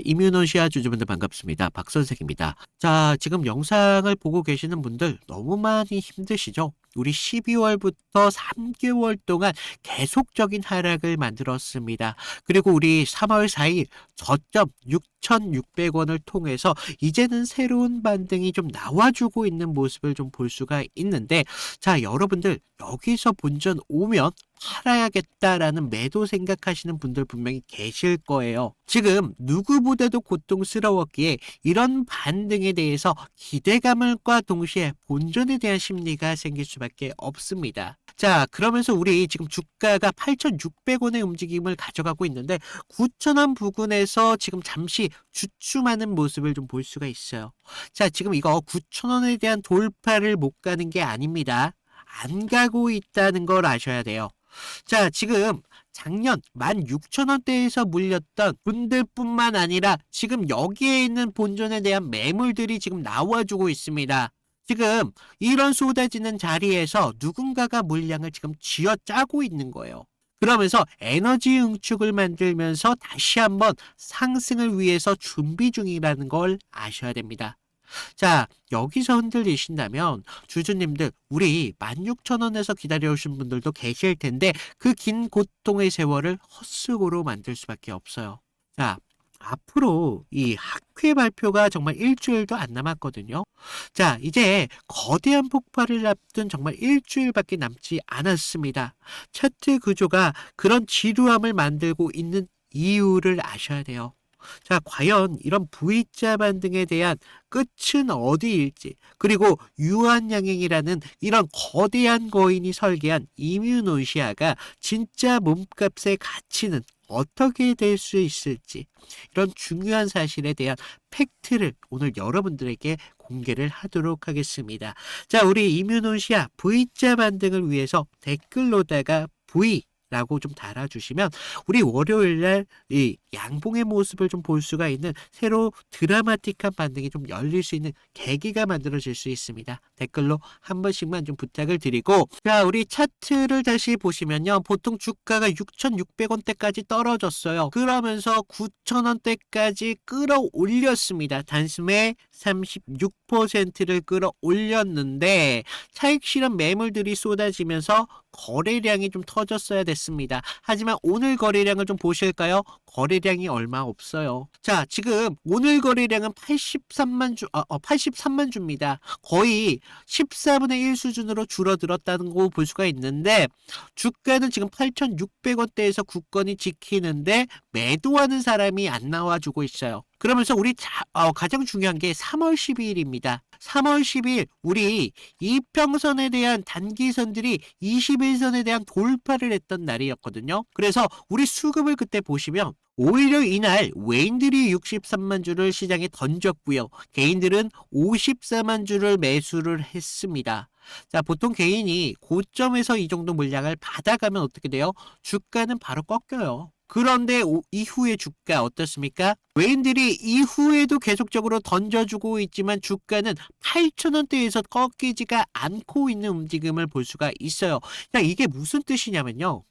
이뮤노시아 주주분들 반갑습니다. 박 선생입니다. 자, 지금 영상을 보고 계시는 분들 너무 많이 힘드시죠? 우리 12월부터 3개월 동안 계속적인 하락을 만들었습니다. 그리고 우리 3월 4일 저점 6,600원을 통해서 이제는 새로운 반등이 좀 나와주고 있는 모습을 좀 볼 수가 있는데, 자, 여러분들 여기서 본전 오면 팔아야겠다라는 매도 생각하시는 분들 분명히 계실 거예요. 지금 누구보다도 고통스러웠기에 이런 반등에 대해서 기대감과 동시에 본전에 대한 심리가 생길 수밖에 없습니다. 자, 그러면서 우리 지금 주가가 8,600원의 움직임을 가져가고 있는데 9,000원 부근에서 지금 잠시 주춤하는 모습을 좀 볼 수가 있어요. 자, 지금 이거 9,000원에 대한 돌파를 못 가는 게 아닙니다. 안 가고 있다는 걸 아셔야 돼요. 자, 지금 작년 16,000원대에서 물렸던 분들뿐만 아니라 지금 여기에 있는 본전에 대한 매물들이 지금 나와주고 있습니다. 지금 이런 쏟아지는 자리에서 누군가가 물량을 지금 쥐어짜고 있는 거예요. 그러면서 에너지 응축을 만들면서 다시 한번 상승을 위해서 준비 중이라는 걸 아셔야 됩니다. 자, 여기서 흔들리신다면 주주님들 우리 16,000원에서 기다려오신 분들도 계실 텐데 그 긴 고통의 세월을 헛수고로 만들 수밖에 없어요. 자, 앞으로 이 학회 발표가 정말 일주일도 안 남았거든요. 자, 이제 거대한 폭발을 앞둔 정말 일주일밖에 남지 않았습니다. 차트 구조가 그런 지루함을 만들고 있는 이유를 아셔야 돼요. 자, 과연 이런 V자 반등에 대한 끝은 어디일지, 그리고 유한양행이라는 이런 거대한 거인이 설계한 이뮤노시아가 진짜 몸값의 가치는 어떻게 될 수 있을지, 이런 중요한 사실에 대한 팩트를 오늘 여러분들에게 공개를 하도록 하겠습니다. 자, 우리 이뮤노시아 V자 반등을 위해서 댓글로다가 V 라고 좀 달아주시면 우리 월요일날 이 양봉의 모습을 좀 볼 수가 있는 새로 드라마틱한 반등이 좀 열릴 수 있는 계기가 만들어질 수 있습니다. 댓글로 한 번씩만 좀 부탁을 드리고, 자, 우리 차트를 다시 보시면요, 보통 주가가 6,600원대까지 떨어졌어요. 그러면서 9,000원대까지 끌어올렸습니다. 단숨에 36%를 끌어올렸는데 차익 실현 매물들이 쏟아지면서 거래량이 좀 터졌어야 됐습니다. 하지만 오늘 거래량을 좀 보실까요? 거래량이 얼마 없어요. 자, 지금 오늘 거래량은 83만 주입니다. 거의 14분의 1 수준으로 줄어들었다는 거 볼 수가 있는데, 주가는 지금 8,600원대에서 굳건히 지키는데 매도하는 사람이 안 나와주고 있어요. 그러면서 우리 가장 중요한 게 3월 12일입니다. 3월 10일 우리 이평선에 대한 단기선들이 21선에 대한 돌파를 했던 날이었거든요. 그래서 우리 수급을 그때 보시면 오히려 이날 외인들이 63만 주를 시장에 던졌고요. 개인들은 54만 주를 매수를 했습니다. 자, 보통 개인이 고점에서 이 정도 물량을 받아가면 어떻게 돼요? 주가는 바로 꺾여요. 그런데 이후에 주가 어떻습니까? 외인들이 이후에도 계속적으로 던져주고 있지만 주가는 8,000원대에서 꺾이지가 않고 있는 움직임을 볼 수가 있어요. 자, 이게 무슨 뜻이냐면요,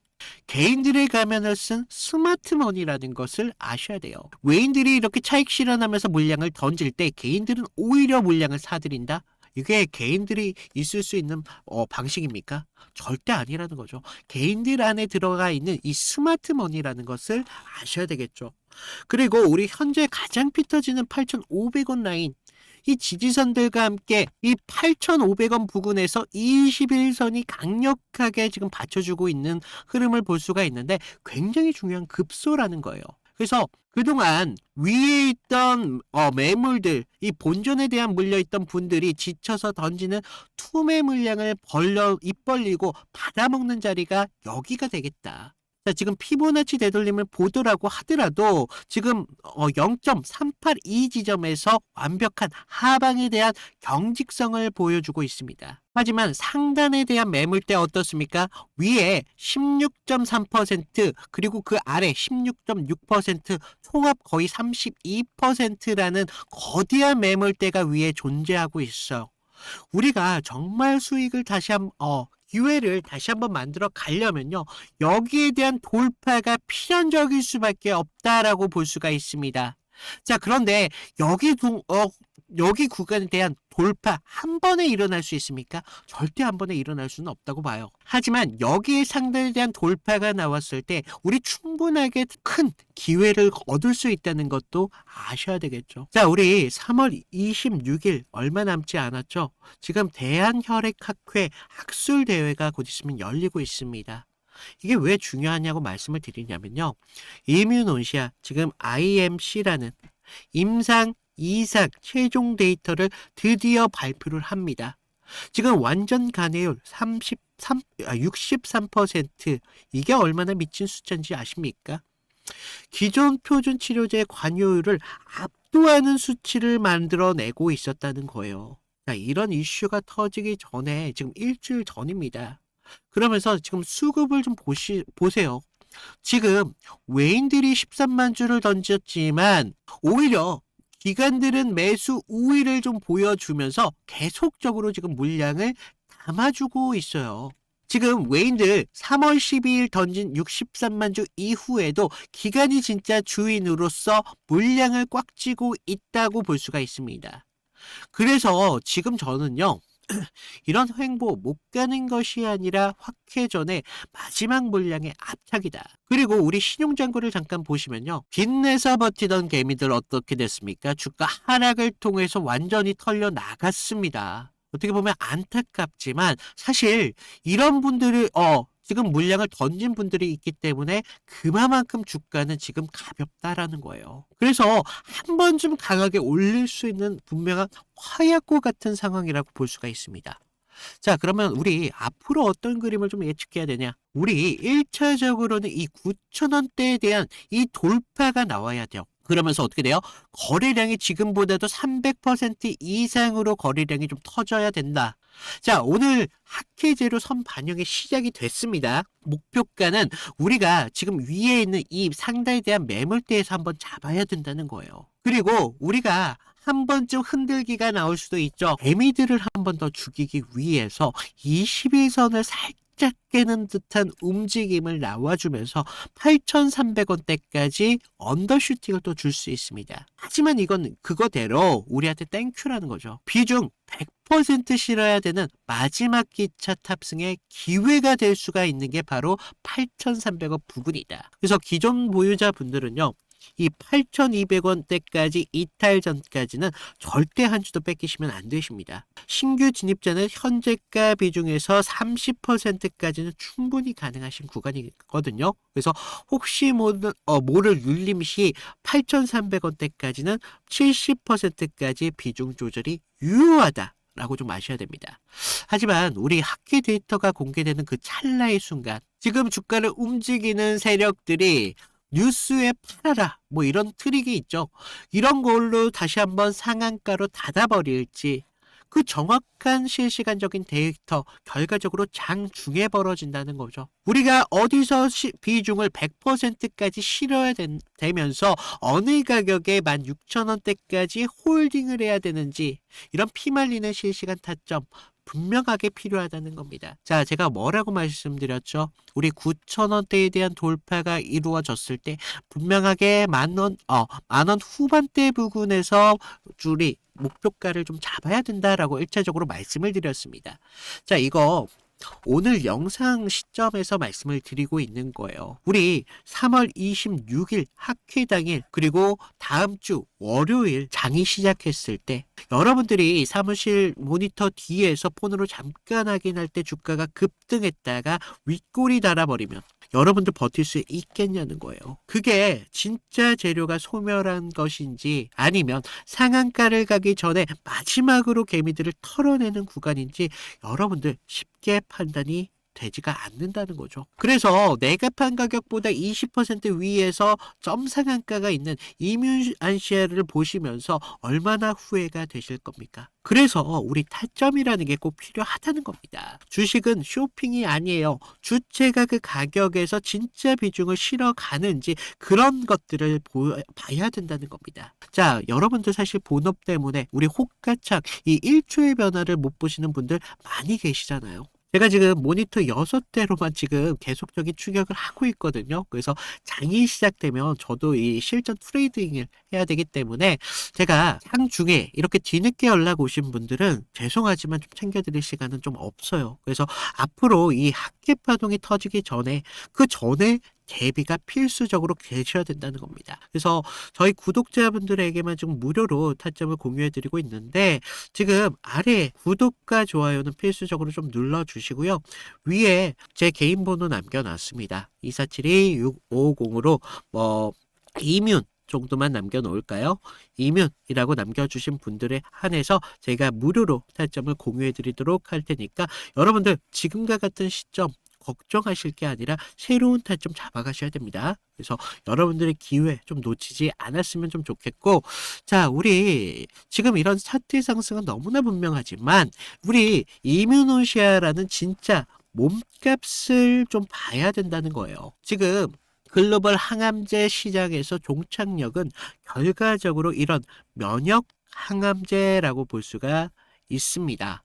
개인들의 가면을 쓴 스마트머니라는 것을 아셔야 돼요. 외인들이 이렇게 차익 실현하면서 물량을 던질 때 개인들은 오히려 물량을 사들인다? 이게 개인들이 있을 수 있는 방식입니까? 절대 아니라는 거죠. 개인들 안에 들어가 있는 이 스마트머니라는 것을 아셔야 되겠죠. 그리고 우리 현재 가장 피 터지는 8,500원 라인, 이 지지선들과 함께 이 8,500원 부근에서 21선이 강력하게 지금 받쳐주고 있는 흐름을 볼 수가 있는데 굉장히 중요한 급소라는 거예요. 그래서 그동안 위에 있던 매물들, 이 본전에 대한 물려있던 분들이 지쳐서 던지는 투매 물량을 입 벌리고 받아먹는 자리가 여기가 되겠다. 자, 지금 피보나치 되돌림을 보더라고 하더라도 지금 0.382 지점에서 완벽한 하방에 대한 경직성을 보여주고 있습니다. 하지만 상단에 대한 매물대 어떻습니까? 위에 16.3% 그리고 그 아래 16.6%, 총합 거의 32%라는 거대한 매물대가 위에 존재하고 있어요. 우리가 정말 수익을 기회를 다시 한번 만들어 가려면요, 여기에 대한 돌파가 필연적일 수밖에 없다라고 볼 수가 있습니다. 자, 그런데 여기 여기 구간에 대한 돌파 한 번에 일어날 수 있습니까? 절대 한 번에 일어날 수는 없다고 봐요. 하지만 여기에 상단에 대한 돌파가 나왔을 때 우리 충분하게 큰 기회를 얻을 수 있다는 것도 아셔야 되겠죠. 자, 우리 3월 26일 얼마 남지 않았죠? 지금 대한혈액학회 학술대회가 곧 있으면 열리고 있습니다. 이게 왜 중요하냐고 말씀을 드리냐면요. 이뮤노시아, 지금 IMC라는 임상 2상 최종 데이터를 드디어 발표를 합니다. 지금 완전 간해율 63%, 이게 얼마나 미친 숫자인지 아십니까? 기존 표준 치료제의 관여율을 압도하는 수치를 만들어내고 있었다는 거예요. 자, 이런 이슈가 터지기 전에 지금 일주일 전입니다. 그러면서 지금 수급을 좀 보세요. 지금 외인들이 13만 주를 던졌지만 오히려 기관들은 매수 우위를 좀 보여주면서 계속적으로 지금 물량을 담아주고 있어요. 지금 외인들 3월 12일 던진 63만 주 이후에도 기관이 진짜 주인으로서 물량을 꽉 쥐고 있다고 볼 수가 있습니다. 그래서 지금 저는요. 이런 횡보 못 가는 것이 아니라 확회 전에 마지막 물량의 압착이다. 그리고 우리 신용장고를 잠깐 보시면요. 빚내서 버티던 개미들 어떻게 됐습니까? 주가 하락을 통해서 완전히 털려 나갔습니다. 어떻게 보면 안타깝지만 사실 이런 분들이 지금 물량을 던진 분들이 있기 때문에 그만큼 주가는 지금 가볍다라는 거예요. 그래서 한 번쯤 강하게 올릴 수 있는 분명한 화약고 같은 상황이라고 볼 수가 있습니다. 자, 그러면 우리 앞으로 어떤 그림을 좀 예측해야 되냐? 우리 1차적으로는 이 9,000원대에 대한 이 돌파가 나와야 돼요. 그러면서 어떻게 돼요? 거래량이 지금보다도 300% 이상으로 거래량이 좀 터져야 된다. 자, 오늘 학회제로 선 반영이 시작이 됐습니다. 목표가는 우리가 지금 위에 있는 이 상단에 대한 매물대에서 한번 잡아야 된다는 거예요. 그리고 우리가 한 번쯤 흔들기가 나올 수도 있죠. 개미들을 한 번 더 죽이기 위해서 21선을 살짝 깨는 듯한 움직임을 나와주면서 8,300원대까지 언더슈팅을 또 줄 수 있습니다. 하지만 이건 그거대로 우리한테 땡큐라는 거죠. 비중 100% 실어야 되는 마지막 기차 탑승의 기회가 될 수가 있는 게 바로 8,300원 부근이다. 그래서 기존 보유자분들은요. 이 8,200원대까지 이탈 전까지는 절대 한 주도 뺏기시면 안 되십니다. 신규 진입자는 현재가 비중에서 30%까지는 충분히 가능하신 구간이거든요. 그래서 혹시 모를 눌림 시 8,300원대까지는 70%까지 비중 조절이 유효하다. 라고 좀 아셔야 됩니다. 하지만 우리 학회 데이터가 공개되는 그 찰나의 순간 지금 주가를 움직이는 세력들이 뉴스에 팔아라 뭐 이런 트릭이 있죠. 이런 걸로 다시 한번 상한가로 닫아버릴지 그 정확한 실시간적인 데이터 결과적으로 장중에 벌어진다는 거죠. 우리가 어디서 비중을 100%까지 실어야 되면서 어느 가격에 16,000원대까지 홀딩을 해야 되는지 이런 피말리는 실시간 타점 분명하게 필요하다는 겁니다. 자, 제가 뭐라고 말씀드렸죠? 우리 9,000원대에 대한 돌파가 이루어졌을 때 분명하게 만원 후반대 부근에서 줄이 목표가를 좀 잡아야 된다라고 1차적으로 말씀을 드렸습니다. 자, 이거 오늘 영상 시점에서 말씀을 드리고 있는 거예요. 우리 3월 26일 학회 당일 그리고 다음 주 월요일 장이 시작했을 때 여러분들이 사무실 모니터 뒤에서 폰으로 잠깐 확인할 때 주가가 급등했다가 윗골이 달아버리면 여러분들 버틸 수 있겠냐는 거예요. 그게 진짜 재료가 소멸한 것인지 아니면 상한가를 가기 전에 마지막으로 개미들을 털어내는 구간인지 여러분들 쉽게 판단이 되지가 않는다는 거죠. 그래서 내가 판 가격보다 20% 위에서 점 상한가가 있는 이뮤안시아를 보시면서 얼마나 후회가 되실 겁니까? 그래서 우리 타점이라는 게 꼭 필요하다는 겁니다. 주식은 쇼핑이 아니에요. 주체가 그 가격에서 진짜 비중을 실어가는지 그런 것들을 봐야 된다는 겁니다. 자, 여러분들 사실 본업 때문에 우리 호가창 이 1초의 변화를 못 보시는 분들 많이 계시잖아요. 제가 지금 모니터 6대로만 지금 계속적인 추격을 하고 있거든요. 그래서 장이 시작되면 저도 이 실전 트레이딩을 해야 되기 때문에 제가 장중에 이렇게 뒤늦게 연락 오신 분들은 죄송하지만 좀 챙겨드릴 시간은 좀 없어요. 그래서 앞으로 이 핫캡 파동이 터지기 전에 그 전에 대비가 필수적으로 계셔야 된다는 겁니다. 그래서 저희 구독자분들에게만 좀 무료로 타점을 공유해드리고 있는데 지금 아래 구독과 좋아요는 필수적으로 좀 눌러주시고요. 위에 제 개인 번호 남겨놨습니다. 2472-6550으로 이뮨 정도만 남겨놓을까요? 이뮨이라고 남겨주신 분들에 한해서 제가 무료로 타점을 공유해드리도록 할 테니까 여러분들 지금과 같은 시점 걱정하실 게 아니라 새로운 타점 잡아가셔야 됩니다. 그래서 여러분들의 기회 좀 놓치지 않았으면 좀 좋겠고, 자, 우리 지금 이런 차트 상승은 너무나 분명하지만 우리 이뮤노시아라는 진짜 몸값을 좀 봐야 된다는 거예요. 지금 글로벌 항암제 시장에서 종착역은 결과적으로 이런 면역 항암제라고 볼 수가 있습니다.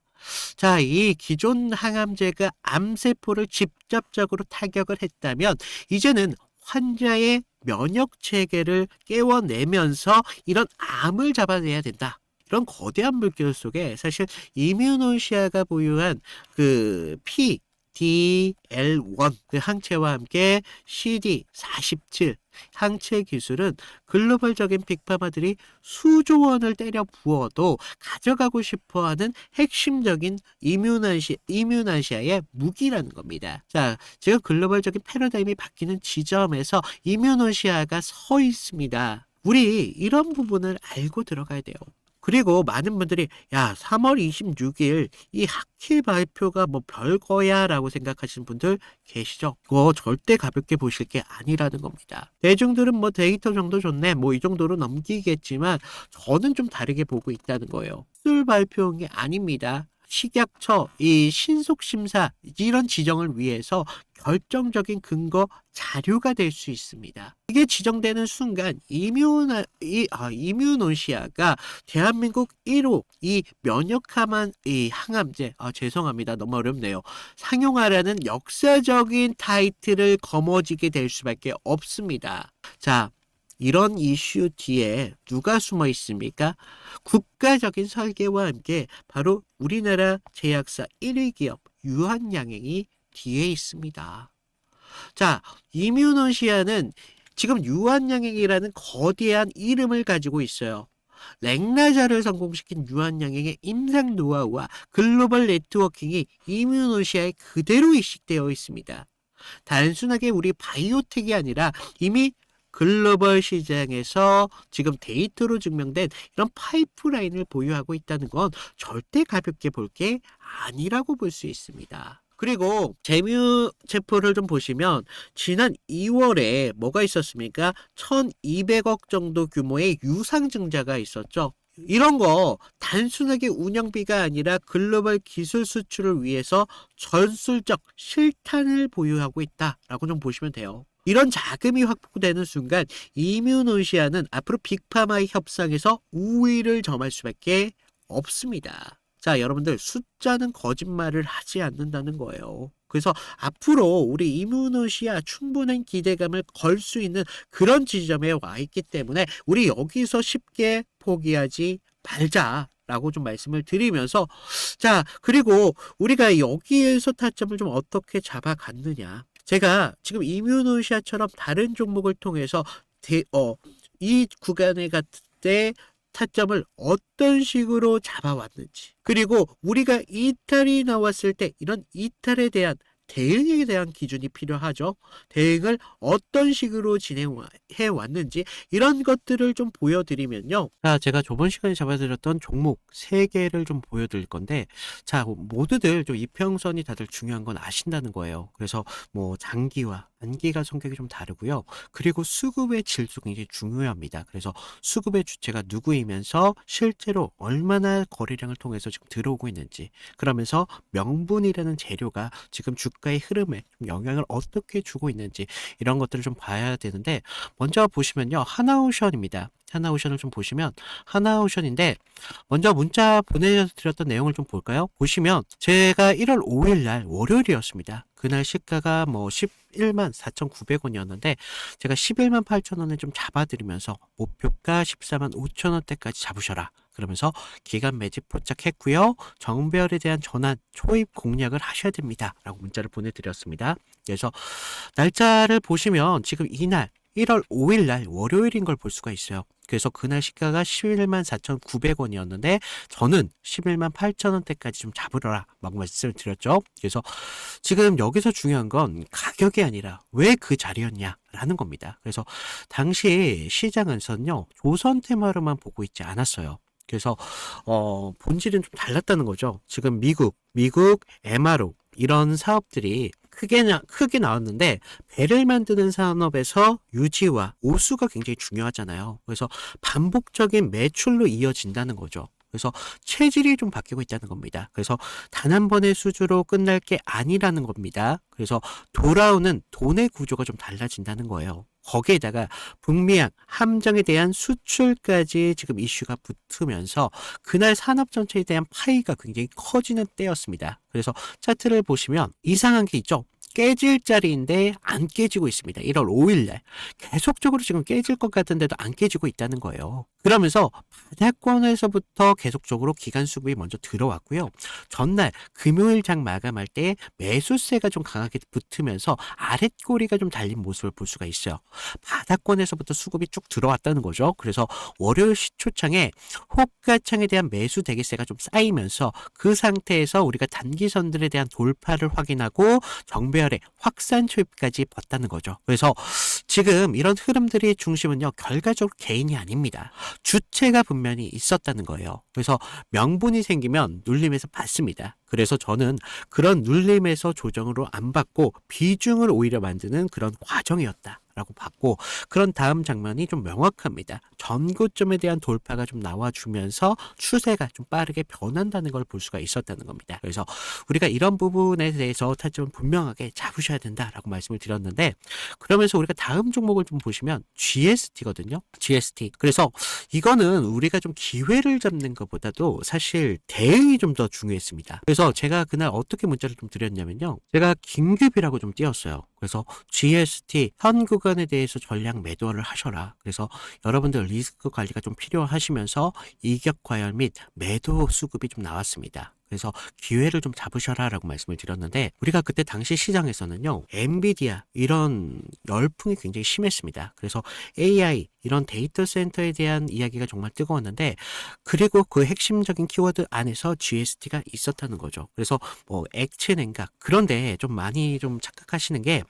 자, 이 기존 항암제가 암세포를 직접적으로 타격을 했다면 이제는 환자의 면역 체계를 깨워내면서 이런 암을 잡아내야 된다. 이런 거대한 물결 속에 사실 이뮤노시아가 보유한 그 PDL1 그 항체와 함께 CD47 항체 기술은 글로벌적인 빅파마들이 수조 원을 때려 부어도 가져가고 싶어하는 핵심적인 이뮤나시아의 무기라는 겁니다. 자, 지금 글로벌적인 패러다임이 바뀌는 지점에서 이뮤노시아가 서 있습니다. 우리 이런 부분을 알고 들어가야 돼요. 그리고 많은 분들이 야 3월 26일 이 학회 발표가 뭐 별거야 라고 생각하시는 분들 계시죠? 그거 절대 가볍게 보실 게 아니라는 겁니다. 대중들은 뭐 데이터 정도 좋네 뭐 이 정도로 넘기겠지만 저는 좀 다르게 보고 있다는 거예요. 술 발표한 게 아닙니다. 식약처 이 신속심사 이런 지정을 위해서 결정적인 근거 자료가 될 수 있습니다. 이게 지정되는 순간 이뮤노시아가 대한민국 1호 이 면역함한 이 항암제 죄송합니다. 너무 어렵네요. 상용화라는 역사적인 타이틀을 거머쥐게 될 수밖에 없습니다. 자, 이런 이슈 뒤에 누가 숨어 있습니까? 국가적인 설계와 함께 바로 우리나라 제약사 1위 기업 유한양행이 뒤에 있습니다. 자, 이뮤노시아는 지금 유한양행이라는 거대한 이름을 가지고 있어요. 렉나자를 성공시킨 유한양행의 임상 노하우와 글로벌 네트워킹이 이뮤노시아에 그대로 이식되어 있습니다. 단순하게 우리 바이오텍이 아니라 이미 글로벌 시장에서 지금 데이터로 증명된 이런 파이프라인을 보유하고 있다는 건 절대 가볍게 볼 게 아니라고 볼 수 있습니다. 그리고 재무제표를 좀 보시면 지난 2월에 뭐가 있었습니까? 1200억 정도 규모의 유상증자가 있었죠. 이런 거 단순하게 운영비가 아니라 글로벌 기술 수출을 위해서 전술적 실탄을 보유하고 있다라고 좀 보시면 돼요. 이런 자금이 확보되는 순간 이뮤노시아는 앞으로 빅파마의 협상에서 우위를 점할 수밖에 없습니다. 자, 여러분들 숫자는 거짓말을 하지 않는다는 거예요. 그래서 앞으로 우리 이뮤노시아 충분한 기대감을 걸 수 있는 그런 지점에 와 있기 때문에 우리 여기서 쉽게 포기하지 말자라고 좀 말씀을 드리면서 자, 그리고 우리가 여기에서 타점을 좀 어떻게 잡아갔느냐. 제가 지금 이뮤노시아처럼 다른 종목을 통해서 이 구간에 갔을 때 타점을 어떤 식으로 잡아왔는지 그리고 우리가 이탈이 나왔을 때 이런 이탈에 대한 대응에 대한 기준이 필요하죠. 대응을 어떤 식으로 진행해 왔는지 이런 것들을 좀 보여드리면요. 자, 제가 저번 시간에 잡아드렸던 종목 3개를 좀 보여드릴 건데 자, 모두들 좀 이평선이 다들 중요한 건 아신다는 거예요. 그래서 뭐 장기와 단기가 성격이 좀 다르고요. 그리고 수급의 질도 굉장히 중요합니다. 그래서 수급의 주체가 누구이면서 실제로 얼마나 거래량을 통해서 지금 들어오고 있는지 그러면서 명분이라는 재료가 지금 주가 주가의 흐름에 좀 영향을 어떻게 주고 있는지 이런 것들을 좀 봐야 되는데 먼저 보시면요. 하나오션입니다. 하나오션을 좀 보시면 하나오션인데 먼저 문자 보내드렸던 내용을 좀 볼까요? 보시면 제가 1월 5일 날 월요일이었습니다. 그날 시가가 뭐 11만 4,900원이었는데 제가 11만 8천원에 좀 잡아드리면서 목표가 14만 5천원대까지 잡으셔라. 그러면서 기간 매집 포착했고요. 정배열에 대한 전환, 초입 공략을 하셔야 됩니다. 라고 문자를 보내드렸습니다. 그래서 날짜를 보시면 지금 이날 1월 5일 날 월요일인 걸 볼 수가 있어요. 그래서 그날 시가가 11만 4,900원이었는데 저는 11만 8천원대까지 좀 잡으러라 막 말씀을 드렸죠. 그래서 지금 여기서 중요한 건 가격이 아니라 왜 그 자리였냐라는 겁니다. 그래서 당시 시장에서는요. 조선 테마로만 보고 있지 않았어요. 그래서 본질은 좀 달랐다는 거죠. 지금 미국 MRO 이런 사업들이 크게 나왔는데 배를 만드는 산업에서 유지와 오수가 굉장히 중요하잖아요. 그래서 반복적인 매출로 이어진다는 거죠. 그래서 체질이 좀 바뀌고 있다는 겁니다. 그래서 단 한 번의 수주로 끝날 게 아니라는 겁니다. 그래서 돌아오는 돈의 구조가 좀 달라진다는 거예요. 거기에다가 북미양 함정에 대한 수출까지 지금 이슈가 붙으면서 그날 산업 전체에 대한 파이가 굉장히 커지는 때였습니다. 그래서 차트를 보시면 이상한 게 있죠. 깨질 자리인데 안 깨지고 있습니다. 1월 5일 날 계속적으로 지금 깨질 것 같은데도 안 깨지고 있다는 거예요. 그러면서 바닥권에서부터 계속적으로 기간 수급이 먼저 들어왔고요. 전날 금요일 장 마감할 때 매수세가 좀 강하게 붙으면서 아랫꼬리가 좀 달린 모습을 볼 수가 있어요. 바닥권에서부터 수급이 쭉 들어왔다는 거죠. 그래서 월요일 시초창에 호가창에 대한 매수 대기세가 좀 쌓이면서 그 상태에서 우리가 단기선들에 대한 돌파를 확인하고 정배열의 확산 초입까지 봤다는 거죠. 그래서 지금 이런 흐름들이 중심은요. 결과적으로 개인이 아닙니다. 주체가 분명히 있었다는 거예요. 그래서 명분이 생기면 눌림에서 받습니다. 그래서 저는 그런 눌림에서 조정으로 안 받고 비중을 오히려 만드는 그런 과정이었다. 라고 봤고 그런 다음 장면이 좀 명확합니다. 전고점에 대한 돌파가 좀 나와주면서 추세가 좀 빠르게 변한다는 걸 볼 수가 있었다는 겁니다. 그래서 우리가 이런 부분에 대해서 타점을 분명하게 잡으셔야 된다라고 말씀을 드렸는데 그러면서 우리가 다음 종목을 좀 보시면 GST거든요. GST. 그래서 이거는 우리가 좀 기회를 잡는 것보다도 사실 대응이 좀 더 중요했습니다. 그래서 제가 그날 어떻게 문자를 좀 드렸냐면요. 제가 긴급이라고 좀 띄웠어요. 그래서 GST 현 구간에 대해서 전량 매도를 하셔라. 그래서 여러분들 리스크 관리가 좀 필요하시면서 이격 과열 및 매도 수급이 좀 나왔습니다. 그래서 기회를 좀 잡으셔라 라고 말씀을 드렸는데 우리가 그때 당시 시장에서는요. 엔비디아 이런 열풍이 굉장히 심했습니다. 그래서 AI 이런 데이터 센터에 대한 이야기가 정말 뜨거웠는데 그리고 그 핵심적인 키워드 안에서 GST가 있었다는 거죠. 그래서 뭐 액체 냉각 그런데 좀 많이 좀 착각하시는 게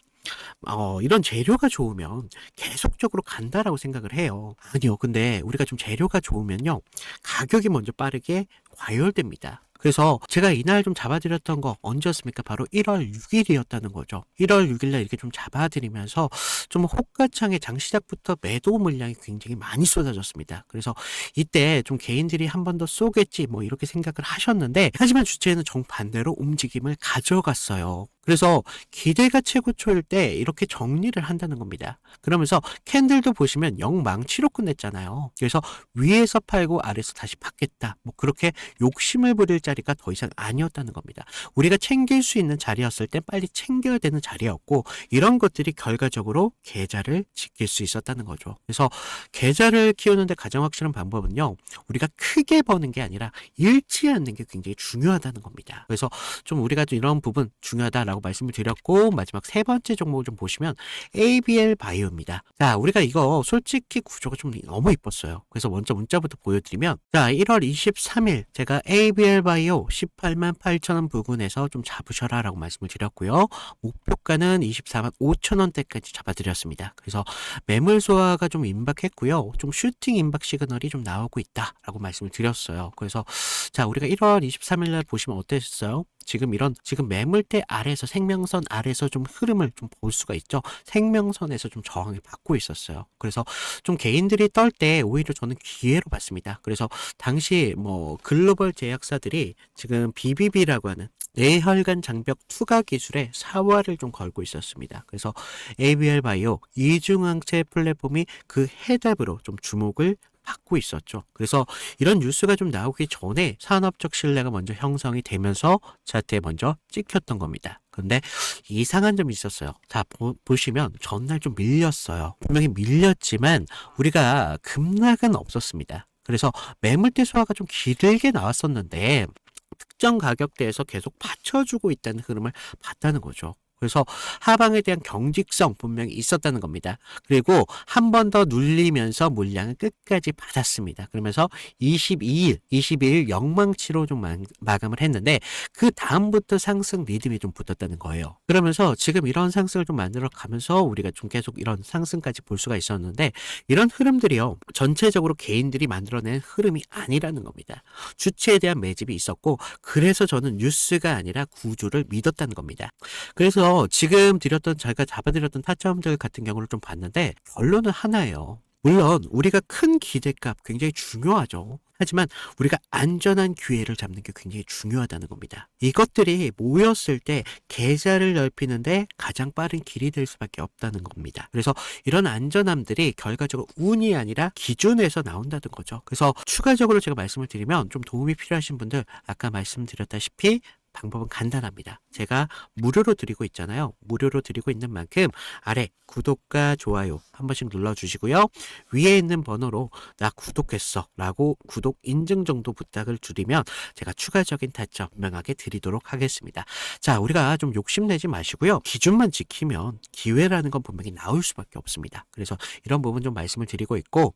이런 재료가 좋으면 계속적으로 간다라고 생각을 해요. 아니요. 근데 우리가 좀 재료가 좋으면요. 가격이 먼저 빠르게 과열됩니다. 그래서 제가 이날 좀 잡아드렸던 거 언제였습니까? 바로 1월 6일이었다는 거죠. 1월 6일날 이렇게 좀 잡아드리면서 좀 호가창에 장시작부터 매도 물량이 굉장히 많이 쏟아졌습니다. 그래서 이때 좀 개인들이 한 번 더 쏘겠지 뭐 이렇게 생각을 하셨는데 하지만 주체는 정반대로 움직임을 가져갔어요. 그래서 기대가 최고초일 때 이렇게 정리를 한다는 겁니다. 그러면서 캔들도 보시면 영망치로 끝냈잖아요. 그래서 위에서 팔고 아래에서 다시 받겠다. 뭐 그렇게 욕심을 부릴 자리가 더 이상 아니었다는 겁니다. 우리가 챙길 수 있는 자리였을 때 빨리 챙겨야 되는 자리였고 이런 것들이 결과적으로 계좌를 지킬 수 있었다는 거죠. 그래서 계좌를 키우는데 가장 확실한 방법은요. 우리가 크게 버는 게 아니라 잃지 않는 게 굉장히 중요하다는 겁니다. 그래서 좀 우리가 좀 이런 부분 중요하다라고 말씀을 드렸고 마지막 세 번째 종목을 좀 보시면 ABL 바이오입니다. 자, 우리가 이거 솔직히 구조가 좀 너무 이뻤어요. 그래서 먼저 문자부터 보여드리면 자, 1월 23일 제가 ABL 바이오 18만 8천원 부근에서 좀 잡으셔라 라고 말씀을 드렸고요. 목표가는 24만 5천원대까지 잡아드렸습니다. 그래서 매물 소화가 좀 임박했고요. 좀 슈팅 임박 시그널이 좀 나오고 있다 라고 말씀을 드렸어요. 그래서 자, 우리가 1월 23일 날 보시면 어땠어요? 지금 매물대 아래에서 생명선 아래에서 좀 흐름을 좀 볼 수가 있죠. 생명선에서 좀 저항을 받고 있었어요. 그래서 좀 개인들이 떨 때 오히려 저는 기회로 봤습니다. 그래서 당시 뭐 글로벌 제약사들이 지금 BBB라고 하는 뇌혈관 장벽 투과 기술에 사활을 좀 걸고 있었습니다. 그래서 ABL 바이오 이중항체 플랫폼이 그 해답으로 좀 주목을 받고 있었죠. 그래서 이런 뉴스가 좀 나오기 전에 산업적 신뢰가 먼저 형성이 되면서 차트에 먼저 찍혔던 겁니다. 근데 이상한 점이 있었어요. 자, 보시면 전날 좀 밀렸어요. 분명히 밀렸지만 우리가 급락은 없었습니다. 그래서 매물대 소화가 좀 길게 나왔었는데 특정 가격대에서 계속 받쳐주고 있다는 흐름을 봤다는 거죠. 그래서 하방에 대한 경직성 분명히 있었다는 겁니다. 그리고 한 번 더 눌리면서 물량을 끝까지 받았습니다. 그러면서 22일 영망치로 좀 마감을 했는데 그 다음부터 상승 리듬이 좀 붙었다는 거예요. 그러면서 지금 이런 상승을 좀 만들어 가면서 우리가 좀 계속 이런 상승까지 볼 수가 있었는데 이런 흐름들이요. 전체적으로 개인들이 만들어낸 흐름이 아니라는 겁니다. 주체에 대한 매집이 있었고 그래서 저는 뉴스가 아니라 구조를 믿었다는 겁니다. 그래서 지금 제가 잡아드렸던 타점들 같은 경우를 좀 봤는데 결론은 하나예요. 물론 우리가 큰 기대값 굉장히 중요하죠. 하지만 우리가 안전한 기회를 잡는 게 굉장히 중요하다는 겁니다. 이것들이 모였을 때 계좌를 넓히는데 가장 빠른 길이 될 수밖에 없다는 겁니다. 그래서 이런 안전함들이 결과적으로 운이 아니라 기준에서 나온다는 거죠. 그래서 추가적으로 제가 말씀을 드리면 좀 도움이 필요하신 분들 아까 말씀드렸다시피 방법은 간단합니다. 제가 무료로 드리고 있잖아요. 무료로 드리고 있는 만큼 아래 구독과 좋아요 한 번씩 눌러주시고요. 위에 있는 번호로 나 구독했어 라고 구독 인증 정도 부탁을 드리면 제가 추가적인 타점 분명하게 드리도록 하겠습니다. 자, 우리가 좀 욕심내지 마시고요. 기준만 지키면 기회라는 건 분명히 나올 수밖에 없습니다. 그래서 이런 부분 좀 말씀을 드리고 있고